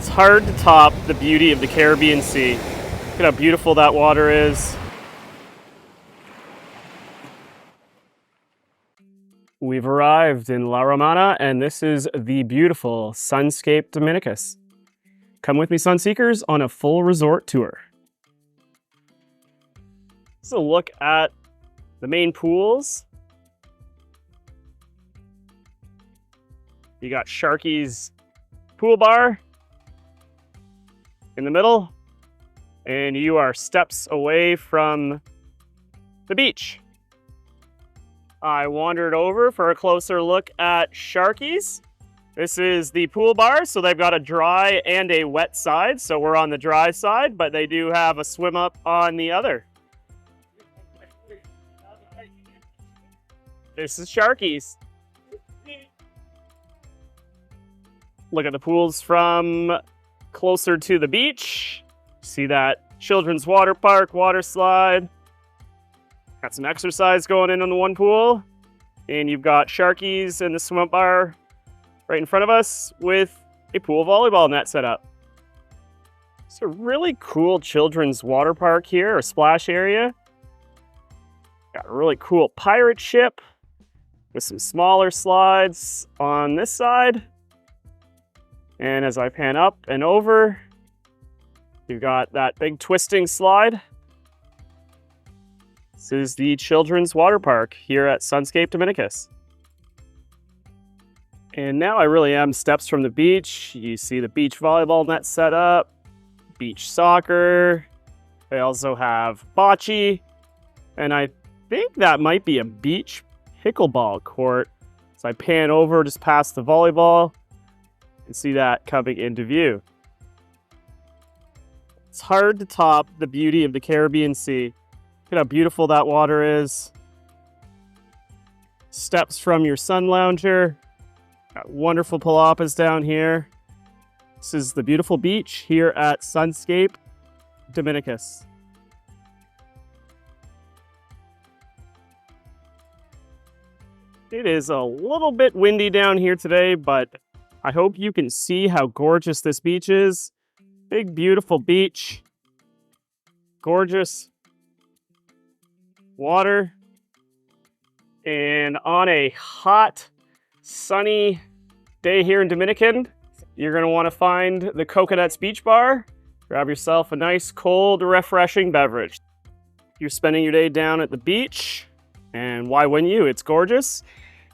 It's hard to top the beauty of the Caribbean Sea. Look at how beautiful that water is. We've arrived in La Romana, and this is the beautiful Sunscape Dominicus. Come with me, Sunseekers, on a full resort tour. This is a look at the main pools. You got Sharky's pool bar in the middle, and you are steps away from the beach. I wandered over for a closer look at Sharky's. This is the pool bar, so they've got a dry and a wet side. So we're on the dry side, but they do have a swim up on the other. This is Sharky's. Look at the pools from closer to the beach. See that children's water park, water slide. Got some exercise going in on the one pool. And you've got Sharky's and the swim up bar right in front of us with a pool volleyball net set up. It's a really cool children's water park here, a splash area. Got a really cool pirate ship with some smaller slides on this side. And as I pan up and over, you've got that big twisting slide. This is the children's water park here at Sunscape Dominicus. And now I really am steps from the beach. You see the beach volleyball net set up, beach soccer. They also have bocce. And I think that might be a beach pickleball court. So I pan over just past the volleyball and see that coming into view. It's hard to top the beauty of the Caribbean Sea. Look at how beautiful that water is. Steps from your sun lounger. Got wonderful palapas down here. This is the beautiful beach here at Sunscape Dominicus. It is a little bit windy down here today, but I hope you can see how gorgeous this beach is. Big, beautiful beach. Gorgeous water. And on a hot, sunny day here in Dominican, you're going to want to find the Coconuts Beach Bar. Grab yourself a nice, cold, refreshing beverage. You're spending your day down at the beach, and why wouldn't you? It's gorgeous.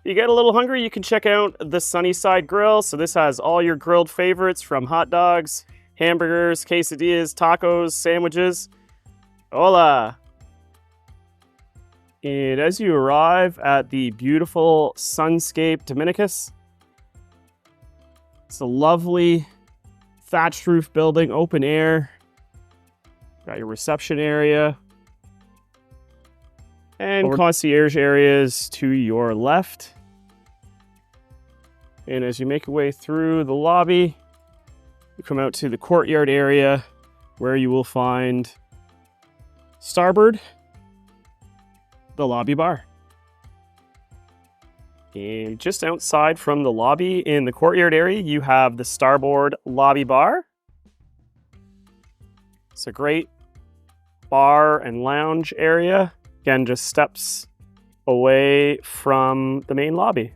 You get a little hungry, you can check out the Sunnyside Grill. So this has all your grilled favorites from hot dogs, hamburgers, quesadillas, tacos, sandwiches. Hola! And as you arrive at the beautiful Sunscape Dominicus, it's a lovely thatched roof building, open air. Got your reception area. And concierge areas to your left. And as you make your way through the lobby, you come out to the courtyard area where you will find Starboard, the lobby bar. And just outside from the lobby in the courtyard area, you have the Starboard Lobby Bar. It's a great bar and lounge area. Again, just steps away from the main lobby.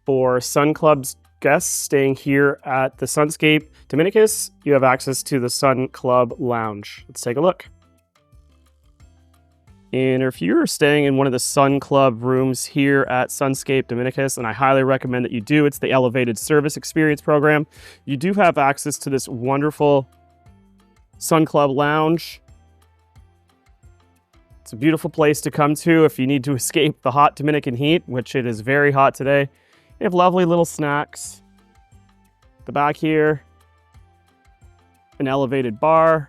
For Sun Club's guests staying here at the Sunscape Dominicus, you have access to the Sun Club Lounge. Let's take a look. And if you're staying in one of the Sun Club rooms here at Sunscape Dominicus, and I highly recommend that you do, it's the Elevated Service Experience program, you do have access to this wonderful Sun Club Lounge. It's a beautiful place to come to if you need to escape the hot Dominican heat, which it is very hot today. They have lovely little snacks. The back here, an elevated bar,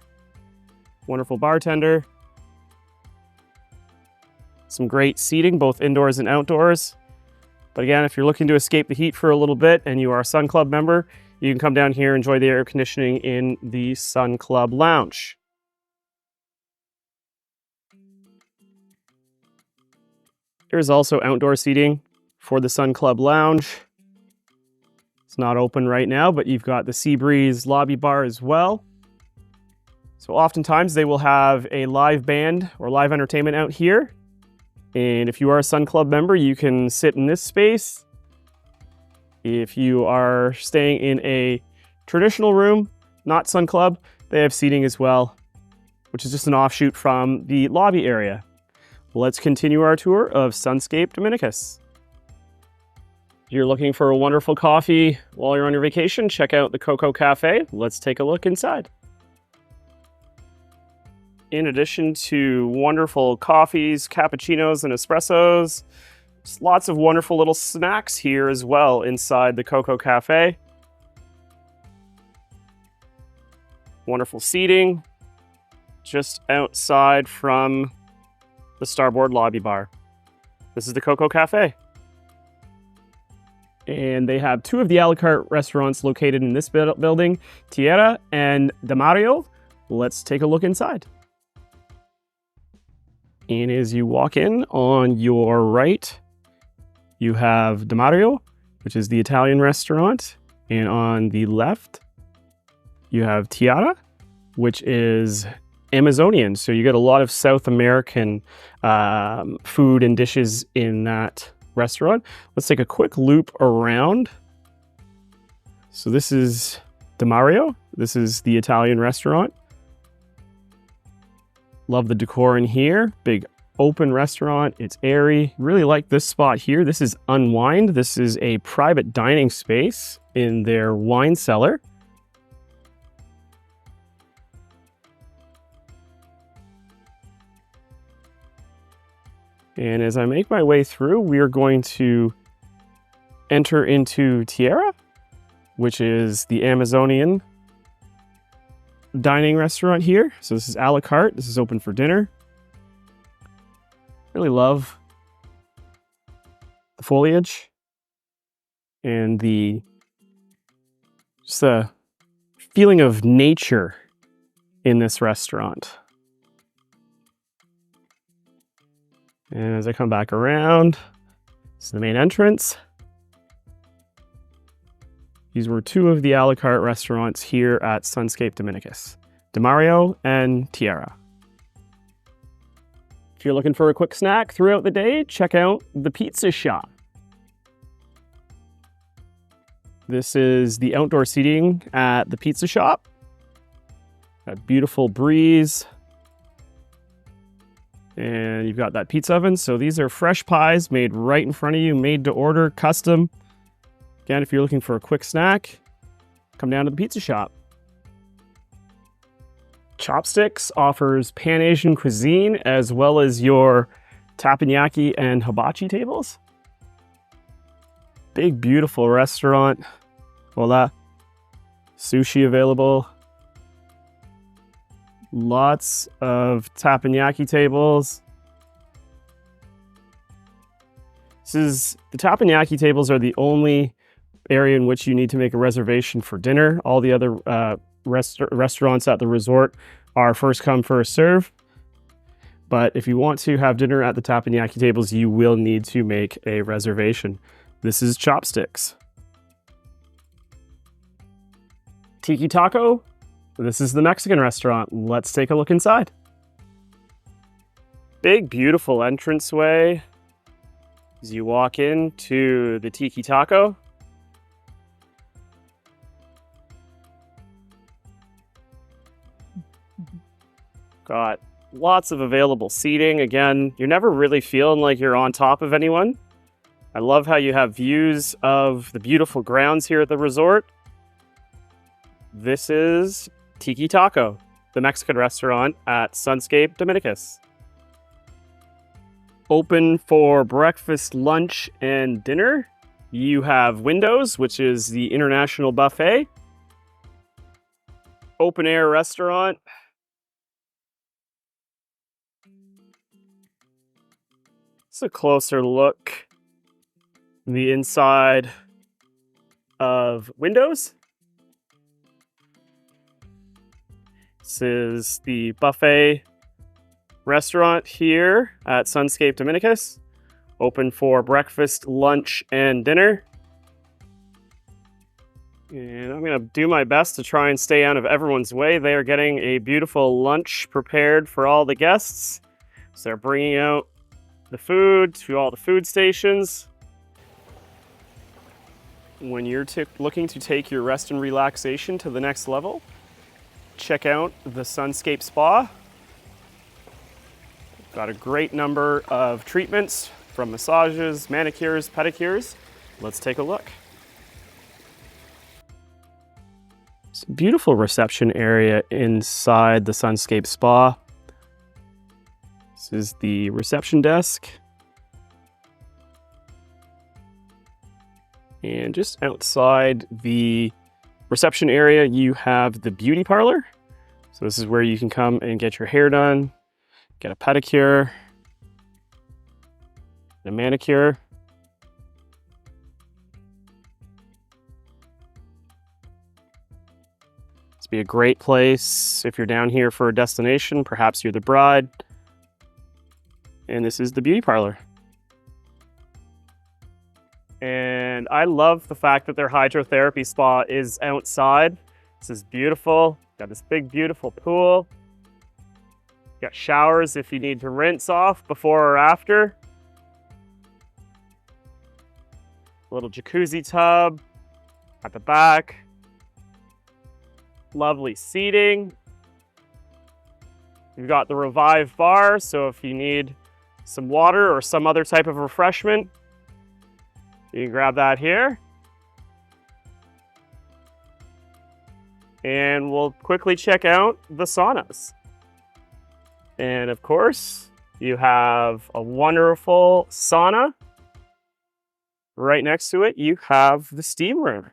wonderful bartender. Some great seating, both indoors and outdoors. But again, if you're looking to escape the heat for a little bit and you are a Sun Club member, you can come down here and enjoy the air conditioning in the Sun Club Lounge. There's also outdoor seating for the Sun Club Lounge. It's not open right now, but you've got the Seabreeze Lobby Bar as well. So oftentimes they will have a live band or live entertainment out here. And if you are a Sun Club member, you can sit in this space. If you are staying in a traditional room, not Sun Club, they have seating as well, which is just an offshoot from the lobby area. Let's continue our tour of Sunscape Dominicus. If you're looking for a wonderful coffee while you're on your vacation, check out the Coco Cafe. Let's take a look inside. In addition to wonderful coffees, cappuccinos, and espressos, there's lots of wonderful little snacks here as well inside the Coco Cafe. Wonderful seating just outside from the Starboard Lobby Bar. This is the Coco Cafe. And they have two of the a la carte restaurants located in this building, Tierra and Mario. Let's take a look inside. And as you walk in, on your right, you have Mario, which is the Italian restaurant. And on the left, you have Tierra, which is Amazonian. So you get a lot of South American food and dishes in that restaurant. Let's take a quick loop around. So this is Mario. This is the Italian restaurant. Love the decor in here. Big open restaurant. It's airy. Really like this spot here. This is Unwind. This is a private dining space in their wine cellar. And as I make my way through, we are going to enter into Tierra, which is the Amazonian dining restaurant here. So this is a la carte. This is open for dinner. Really love the foliage and just the feeling of nature in this restaurant. And as I come back around, this is the main entrance. These were two of the a la carte restaurants here at Sunscape Dominicus, Mario and Tierra. If you're looking for a quick snack throughout the day, check out the pizza shop. This is the outdoor seating at the pizza shop. A beautiful breeze. And you've got that pizza oven. So these are fresh pies made right in front of you, made to order, custom. Again, if you're looking for a quick snack, come down to the pizza shop. Chopsticks offers Pan-Asian cuisine as well as your teppanyaki and hibachi tables. Big, beautiful restaurant. Voila. Sushi available. Lots of teppanyaki tables. The teppanyaki tables are the only area in which you need to make a reservation for dinner. All the other restaurants at the resort are first come, first serve. But if you want to have dinner at the teppanyaki tables, you will need to make a reservation. This is Chopsticks. Tiki Taco. This is the Mexican restaurant. Let's take a look inside. Big, beautiful entranceway as you walk into the Tiki Taco. Got lots of available seating. Again, you're never really feeling like you're on top of anyone. I love how you have views of the beautiful grounds here at the resort. This is Tiki Taco, the Mexican restaurant at Sunscape Dominicus. Open for breakfast, lunch, and dinner. You have Windows, which is the international buffet. Open air restaurant. It's a closer look at the inside of Windows. This is the buffet restaurant here at Sunscape Dominicus. Open for breakfast, lunch, and dinner. And I'm going to do my best to try and stay out of everyone's way. They are getting a beautiful lunch prepared for all the guests. So they're bringing out the food to all the food stations. When you're looking to take your rest and relaxation to the next level, check out the Sunscape Spa. Got a great number of treatments from massages, manicures, pedicures. Let's take a look. It's a beautiful reception area inside the Sunscape Spa. This is the reception desk. And just outside the reception area, you have the beauty parlor. So this is where you can come and get your hair done, get a pedicure, a manicure. This would be a great place if you're down here for a destination. Perhaps you're the bride. And this is the beauty parlor. And I love the fact that their hydrotherapy spa is outside. This is beautiful. Got this big, beautiful pool. Got showers if you need to rinse off before or after. A little jacuzzi tub at the back. Lovely seating. You've got the Revive bar, so if you need some water or some other type of refreshment, you can grab that here. And we'll quickly check out the saunas. And of course, you have a wonderful sauna. Right next to it, you have the steam room.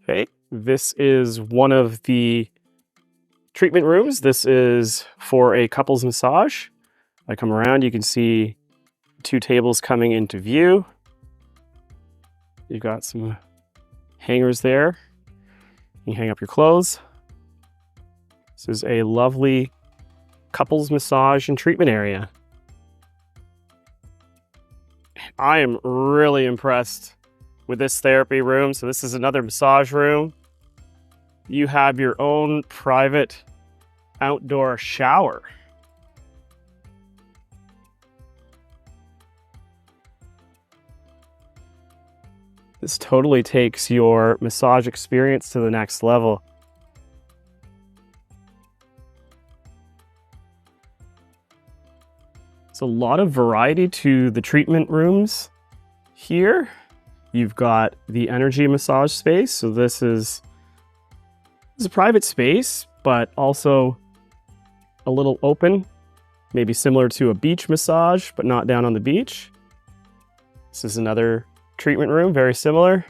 Okay, this is one of the treatment rooms. This is for a couples massage. I come around, you can see 2 tables coming into view. You've got some hangers there. You can hang up your clothes. This is a lovely couples massage and treatment area. I am really impressed with this therapy room. So this is another massage room. You have your own private outdoor shower. This totally takes your massage experience to the next level. There's a lot of variety to the treatment rooms here. You've got the energy massage space. So this is a private space, but also a little open, maybe similar to a beach massage, but not down on the beach. This is another treatment room, very similar.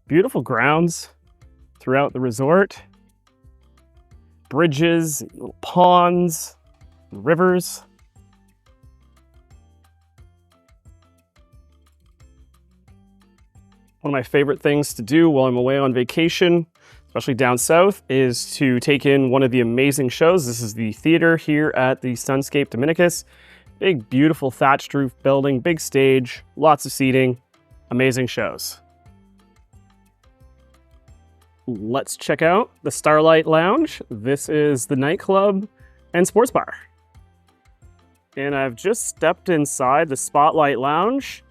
Beautiful grounds throughout the resort. Bridges, little ponds, rivers. One of my favorite things to do while I'm away on vacation, especially down south, is to take in one of the amazing shows. This is the theater here at the Sunscape Dominicus. Big, beautiful thatched roof building, big stage, lots of seating, amazing shows. Let's check out the Starlight Lounge. This is the nightclub and sports bar. And I've just stepped inside the Spotlight Lounge.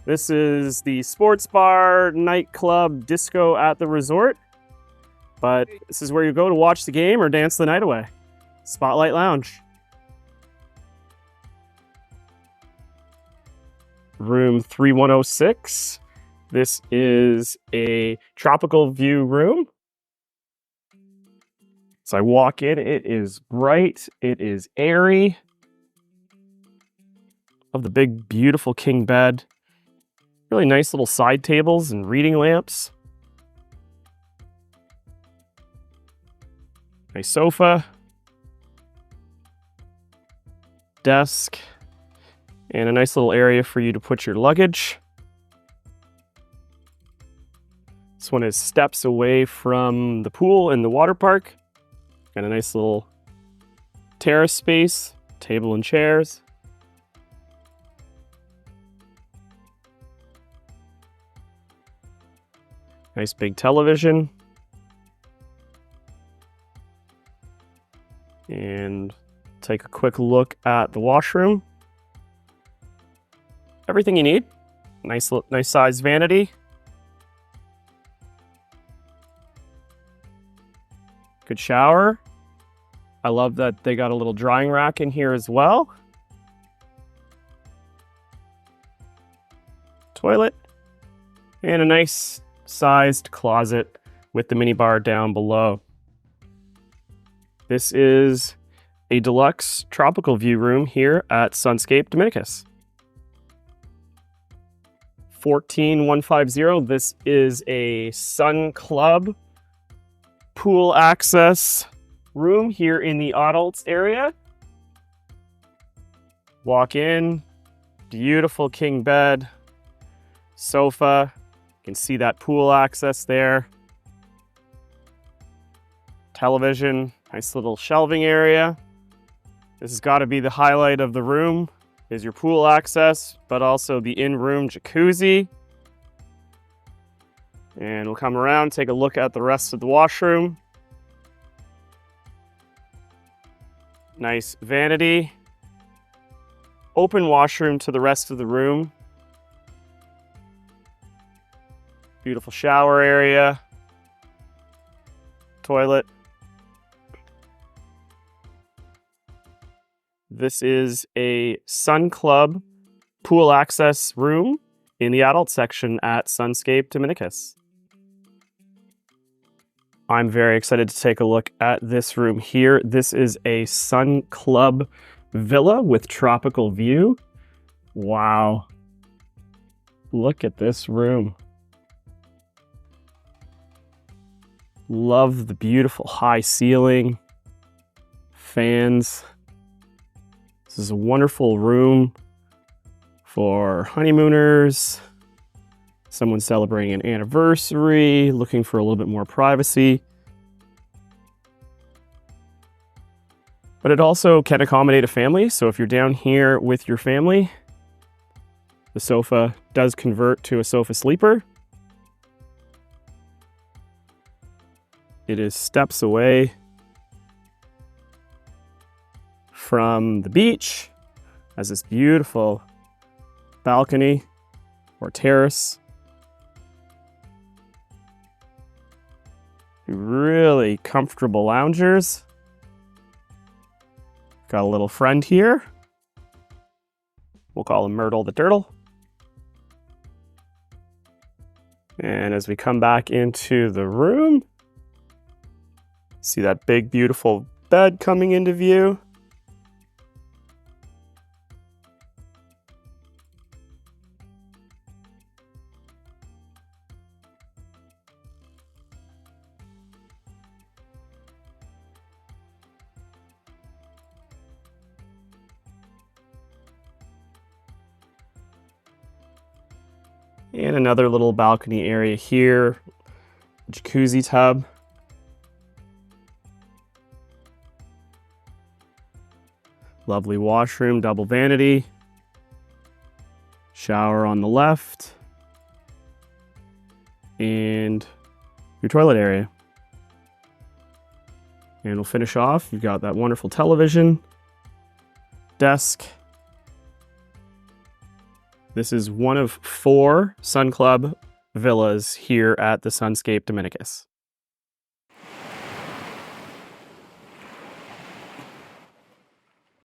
This is the sports bar, nightclub, disco at the resort. But this is where you go to watch the game or dance the night away. Spotlight Lounge. Room 3106. This is a tropical view room. So I walk in, it is bright, it is airy. Love the big, beautiful king bed. Really nice little side tables and reading lamps. Nice sofa. Desk. And a nice little area for you to put your luggage. This one is steps away from the pool and the water park. Got a nice little terrace space, table and chairs. Nice big television. And take a quick look at the washroom. Everything you need. Nice size vanity. Good shower. I love that they got a little drying rack in here as well. Toilet. And a nice sized closet with the mini bar down below. This is a deluxe tropical view room here at Sunscape Dominicus. 14150. This is a Sun Club pool access room here in the adults area. Walk in, beautiful king bed, sofa. You can see that pool access there. Television, nice little shelving area. This has got to be the highlight of the room, is your pool access, but also the in-room jacuzzi. And we'll come around, take a look at the rest of the washroom. Nice vanity. Open washroom to the rest of the room. Beautiful shower area. Toilet. This is a Sun Club pool access room in the adult section at Sunscape Dominicus. I'm very excited to take a look at this room here. This is a Sun Club villa with tropical view. Wow. Look at this room. Love the beautiful high ceiling, fans. This is a wonderful room for honeymooners, someone celebrating an anniversary, looking for a little bit more privacy. But it also can accommodate a family. So if you're down here with your family, the sofa does convert to a sofa sleeper. It is steps away from the beach, has this beautiful balcony or terrace. Really comfortable loungers. Got a little friend here. We'll call him Myrtle the Turtle. And as we come back into the room, see that big, beautiful bed coming into view. And another little balcony area here, jacuzzi tub. Lovely washroom, double vanity. Shower on the left. And your toilet area. And we'll finish off. You've got that wonderful television, desk. This is one of 4 Sun Club villas here at the Sunscape Dominicus.